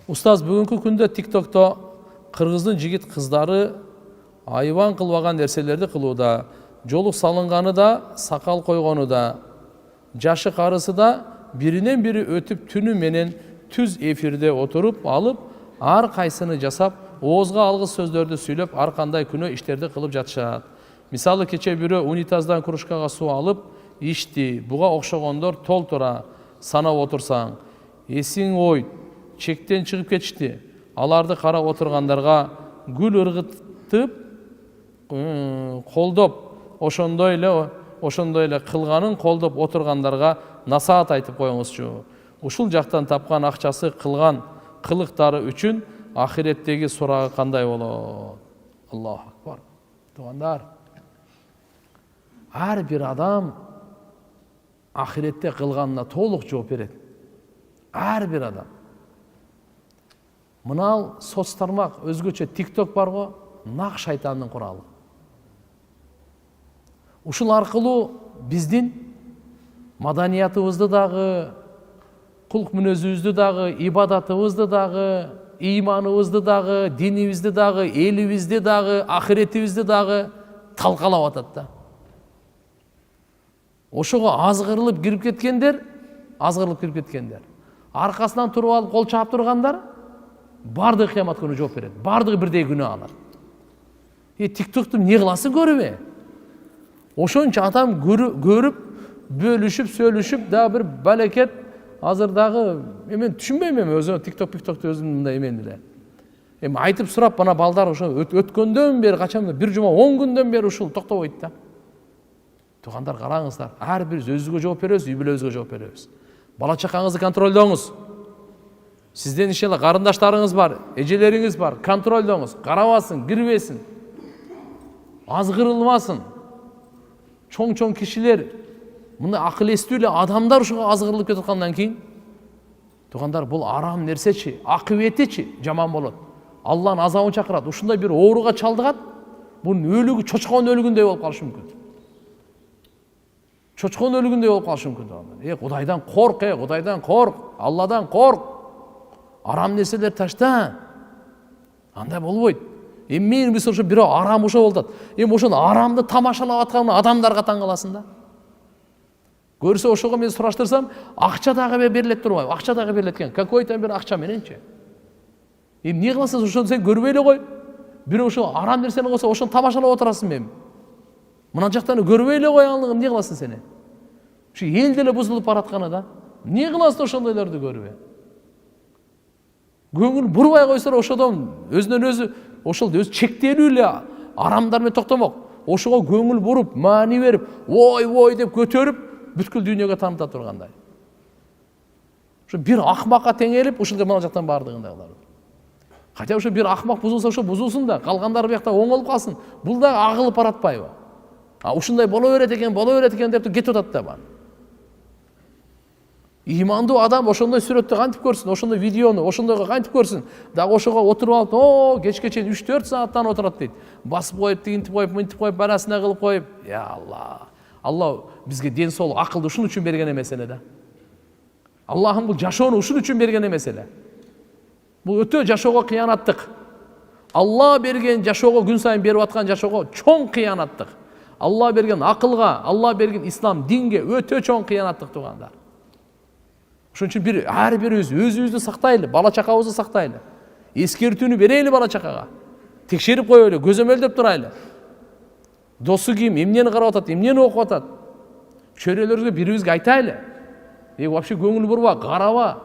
Устаз, бүгүнкү күндө TikTok'то кыргыздын жигит кыздары айван кылбаган нерселерди кылууда. Жолук салынганы да, сакал койгону да, жашы карысы да биринен бири өтүп түнү менен түз эфирде отуруп алып, ар кайсыны жасап, оозга алгыс сөздөрдү сүйлөп, ар кандай күнөө иштерди кылып жатышат. Мисалы, кече бирөө унитаздан кружкага суу алып ичти. Буга окшогондор толтура санап отурсаң, эсиң ойт, чектен чыгып кетишти. Аларды карап отургандарга гүл ыргытып, колдоп, ошондой эле кылганын колдоп отургандарга насаат айтып коюңузчу. Ушул жактан тапкан акчасы кылган кылыктары үчүн ахиреттеги сурагы кандай болот? Аллаху акбар. Туугандар, ар бир адам ахиретте кылганына толук жооп берет. Ар бир адам. Мынал соц тармак, өзгөчө TikTok бар го, нак шайтандын куралы. Ушул аркылуу биздин маданиятыбызды дагы, кулк мүнөзүбүздү дагы, ибадатыбызды дагы, ыйманыбызды дагы, динибизди дагы, элибизди дагы, ахиретибизди дагы талкалап атат да. Ошого азгырылып кирип кеткендер, аркасынан туруп алып кол чаап тургандар бардыгы кыямат күнү жооп берет. Бардыгы бирдей күнөө алат. TikTok'ту эмне кыласың көрүбө? Ошончо адам көрүп, бөлүшүп, сөйлөшүп, дагы бир балекет азыр дагы мен түшүнбөйм, өзү TikTok'ту өзүм мындай эмен эле. Айтып сурап, бана балдар ошо өткөндөн бери, качан бир жума 10 күндөн бери ушул токтобойт да. Туугандар, караңыздар, ар бирибиз өзүбүзгө жооп беребиз, үй бүлөбүзгө жооп беребиз. Бала чакаңызды контролдоңуз. Сизден ишеле карындаштарыңыз бар, эжелериңиз бар, контролдоңуз, карабасын, кирбесин, азгырылмасын. Чоң кишилер, мына акыл эстүү эле адамдар ушуга азгырылып кетип аткандан кийин, туугандар, бул арам нерсечи, акыбетичи жаман болот. Алланын азабын чакырат. Ушундай бир ооруга чалдыгат, бунун өлүгү чочкон өлүгүндөй болуп калышы мүмкүн. Чочкон өлүгүндөй болуп калышы мүмкүн. Кудайдан корк, Кудайдан корк, Алладан корк. Арам нерселер ташта. Андай болбойт. Мен биз ошо бирөө арам ошо болот. Ошону арамды тамашалап аткан адамдарга таң каласың да. Көрсө ошого мен сураштырсам, акча дагы берилет турбайбы? Акча дагы берилет экен. Какой-то бир акча мененчи. Эмне кыласың, ошону сен көрбөй эле кой. Бирөө ошо арам нерсени койсо, ошону тамашалап отурасың мен. Мына жактан көрбөй эле кой, анлыгын эмне кыласың сен? Ушу эл деле бузулуп баратканы да. Эмне кыласың ошондойлорду көрбөй? Көңүл бурбай койсор, ошодон өзүнөн өзү ошол өзү чектелүү эле арамдар менен токтомок. Ошого көңүл буруп, маани берип, ой деп көтөрүп, бүткүл дүйнөгө тааныта тургандай. Ошо бир акмакка теңелип, ушул мына жактан бардыгындагылар. Кача ошо бир акмак бузулса, ошо бузулсун да, калгандары биякта оңолуп калсын. Бул да агылып баратпайбы? Ушундай боло берет экен деп кетип атат да бар. Имандуу адам ошондой сүрөттү кантип көрсүн, ошондой видеону ошондойго кантип көрсүн? Дагы ошого отуруп алып, кечке чейин 3-4 сааттан отурат дейт. Басып коюп, тигинтип коюп, мынтип коюп, барасына кылып коюп. Я Алла. Алла бизге ден соолук, акылды ушун үчүн берген эмес эле да. Аллахым бул жашоону ушун үчүн берген эмес эле. Бул өтө жашоого кыянаттык. Алла берген жашоого, күн сайын берип аткан жашоого чоң кыянаттык. Алла берген акылга, Алла берген ислам динге өтө чоң кыянаттык, туугандар. Ошон үчүн ар бирибиз өзүбүздү сактайлы, бала чакабызды сактайлы. Эскертүүнү берели бала чакага. Текшерип коелу, көзөмөлдөп турайлы. Досу ким, эмнени карап атат, эмнени окуп атат. Чөйрөлөрүбүзгө бирибизге айтайлы. Вообще көңүл бурба, караба.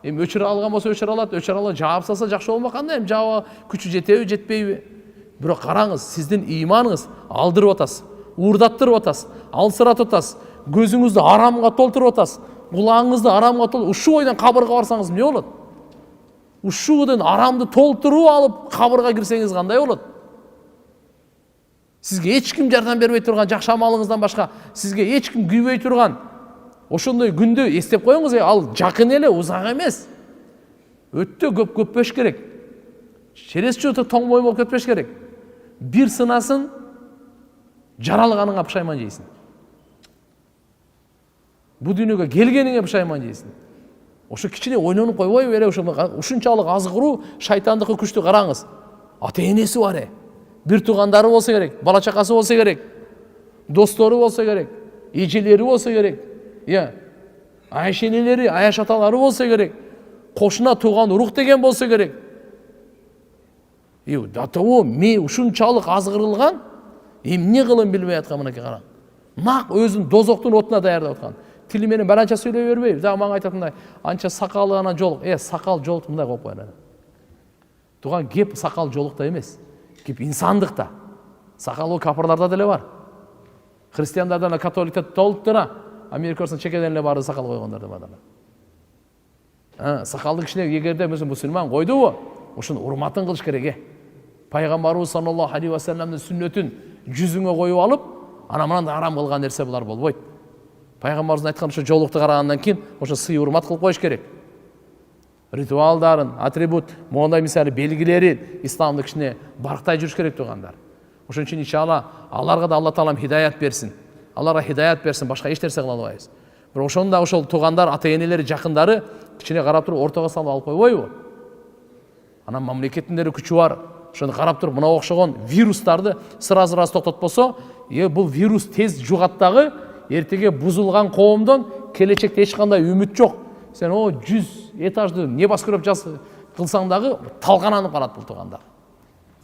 Өчүрө алган болсо өчүрө алат, өчүрө ала жаап салса жакшы болмок кандай? Жаaba күчү жетеби, жетпейби? Бирок караңыз, сиздин ыйманыңыз алдырып атасыз, уурдаттырып атасыз, алсыратып атасыз, көзүңүздү арамга толтуруп атасыз, кулагыңызды арамга толтуруп, ушул ойдон кабырга барсаңыз эмне болот? Ушудан арамды толтуруп алып кабырга кирсеңиз кандай болот? Сизге эч ким жардам бербей турган, жакшы амалыңыздан башка сизге эч ким күйбөй турган ошондой күндү эстеп коюңуз, ал жакын эле, узак эмес. Өтө көп көппөш керек. Через чөтө тоңмой болуп кетпеш керек. Бир сынасын, жаралганыңа пушайман жейсиң. Bu dünyaya gelgenine pişayman дейсің. Ошо кичине ойнонуп койбойбу эле ушунчалык азгыруу шайтандыкы күчтүү караңыз. Ата энеси бар бир туугандары болсо керек, бала чакасы болсо керек, достору болсо керек, эжелери болсо керек, айшенелери, аяш аталары болсо керек, кошуна тууган урук деген болсо керек. Датоо ме ушунчалык азгырылган, эмне кылын билбей аткан мынакей караң. Нак өзүн дозоктун отуна даярдап аткан. Тили менен баланча сүйлөй бербейбиз. Дагы мага айтатындай, анча сакалы анан жолук. Сакал жолук мындай коюп коелу. Туган кеп сакал жолукта эмес. Кеп инсандыкта. Сакалы капырларда деле бар. Христиандарда католиктер толуктура. Америкасын чекеден эле баары сакал койгондар да бар. Сакалды кичине эгерде мусулман койдубу, ошонун урматын кылыш керек. Пайгамбарыбыз саллаллаху алейхи ва салламдын сүннөтүн жүзүңө коюп алып, анан арам кылган нерсе булар болбойт. Пайгамбарыбыз айткан ошо жолукту карагандан кийин ошо сый урмат кылып коюш керек. Ритуалдарын, атрибут, мондай мисалы белгилери исламды кичине барктай жүрүш керек туугандар. Ошон үчүн иншалла аларга да Алла таалам хидаят берсин. Аларга хидаят берсин, башка эч нерсе кыла албайбыз. Бирок ошону да ошол туугандар, ата-энелери, жакындары кичине карап туруп ортого салып алып койбойбу? Анан мамлекеттин деле күчү бар. Ошону карап туруп мына окшогон вирустарды сразу токтотпосо, бул вирус тез жугат эртеге бузулган коомдон келечекте эч кандай үмүт жок. Сен 100 этажды не бас көрөп кылсаң дагы талкананып калат бул туугандар.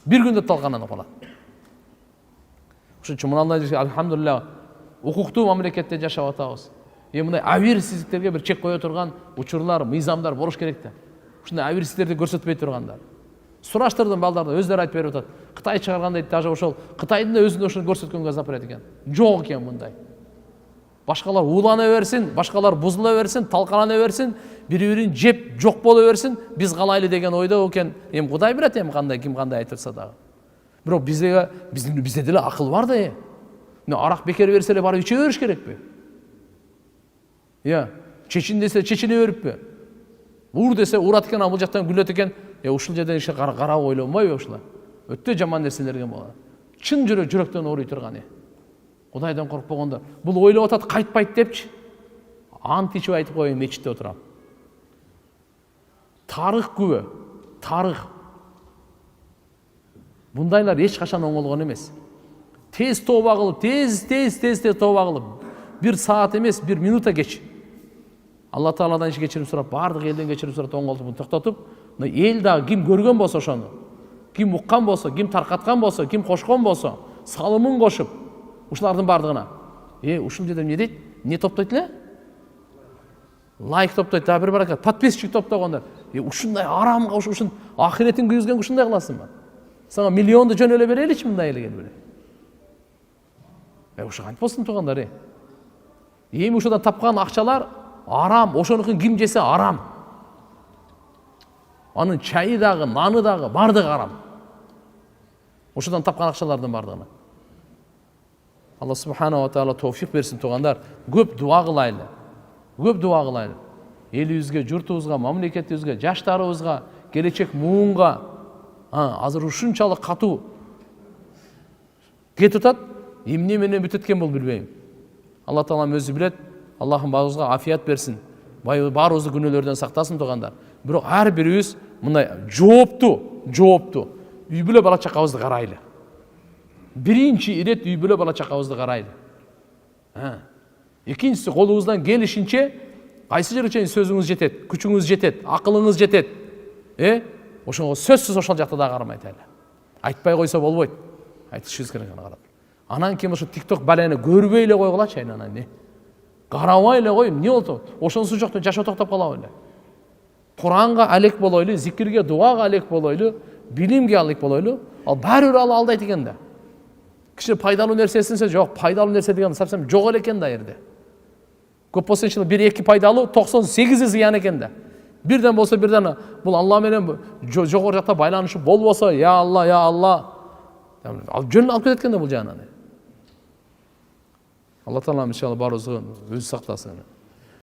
Бир күндө талкананып калат. Ошон үчүн мындай альхамдулилlah укуктуу мамлекетте жашап атабыз. Мындай абийирсиздиктерге бир чек кое турган учурлар, мыйзамдар болуш керек да. Ушундай абийирсиздиктерди көрсөтпөй тургандар. Сураштырдым балдарды, өздөрү айтып берип атат. Кытай чыгарган дейт, даже ошол Кытайдын да өзүндө ошону көрсөткөнгө запрет экен. Жок экен мындай. Башкалар уулана берсин, башкалар бузула берсин, талкалана берсин, бири-бирин жеп жок боло берсин, биз калайлы деген ойдо экен. Кудай билет кандай, ким кандай айтырса дагы. Бирок бизде деле акыл бар да. Арак бекер берсе эле барып иче бериш керекпи? Чечин десе чечине бериппи? Ур десе урат экен, бул жактан күлөт экен. Ушул жерден ишке карап ойлонбойбу ушулар? Өтө жаман нерселерге болот. Чын жүрөктөн ооруй турган. Кудайдан коркпогондор. Бул ойлоп атат, кайтпайт депчи. Ант ичип айтып коеюн, мечитте отурам. Тарых күбө, тарых. Бундайлар эч качан оңолгон эмес. Тез тооба кылып, тез тооба кылып, 1 саат эмес, 1 минута кеч. Алла Тааладан кечирим сурап, бардык элден кечирим сурап, оңолтуп токтотуп, эл дагы ким көргөн болсо ошону, ким уккан болсо, ким таркаткан болсо, ким кошкон болсо, салымын кошуп, ушулардын бардыгына. Ушул жерде эмне дейт? Не топтойт эле? Лайк топтойт, бир баракат, подписчик топтогондор. Ушундай арамга, ушун ахиретин күйгүзгөнгө ушундай кыласыңбы? Сага миллионду жөн эле береличи мындай эле келип эле. Ошо кантип болсун туугандар? Эми ушудан тапкан акчалар арам, ошонукун ким жесе арам. Анын чайы дагы, наны дагы, бардыгы арам. Ошодан тапкан акчалардын бардыгына. Алла субханаху ва таала товфик берсин туугандар. Көп дуа кылайлы. Көп дуа кылайлы. Элибизге, журтубузга, мамлекетибизге, жаштарыбызга, келечек муунга азыр ушунчалык катуу кетип атат. Эмне менен бүтөт экен бул билбейм. Алла таалам өзү билет. Аллахым баарыбызга афият берсин. Баарыбызды күнөөлөрдөн сактасын туугандар. Бирок ар бирибиз мындай жоопту үй бүлө бала чакабызды карайлы. Биринчи ирет үй бүлө бала чакабызды карайлы. Экинчиси колубуздан келишинче кайсы жерге чейин сөзүңүз жетет, күчүңүз жетет, акылыңыз жетет. Ошого сөзсүз ошол жакта да кармайт эле. Айтпай койсо болбойт. Айтышыбыз керек аны карап. Анан кийин ошо TikTok баланы көрбөй эле койгулачы анан не? Карабай эле коюп, эмне болду? Ошонусу жокто жашоо токтоп калабы эле. Куранга алек болойлу, зикирге, дуага алек болойлу, билимге алек болойлу. Ал баары бир алдайт экен да. Кичине пайдалуу нерсесинсе жок, пайдалуу нерсе деген совсем жок эле экен да жерде. Көп болсо иншалла 1-2 пайдалуу, 98 зыян экен да. Бирден болсо бирден бул Алла менен жогору жакта байланышы болбосо, я Алла. Ал жөн алып кетет экен да бул жагынан. Алла таалам иншалла баарыбызды өзү сактасын.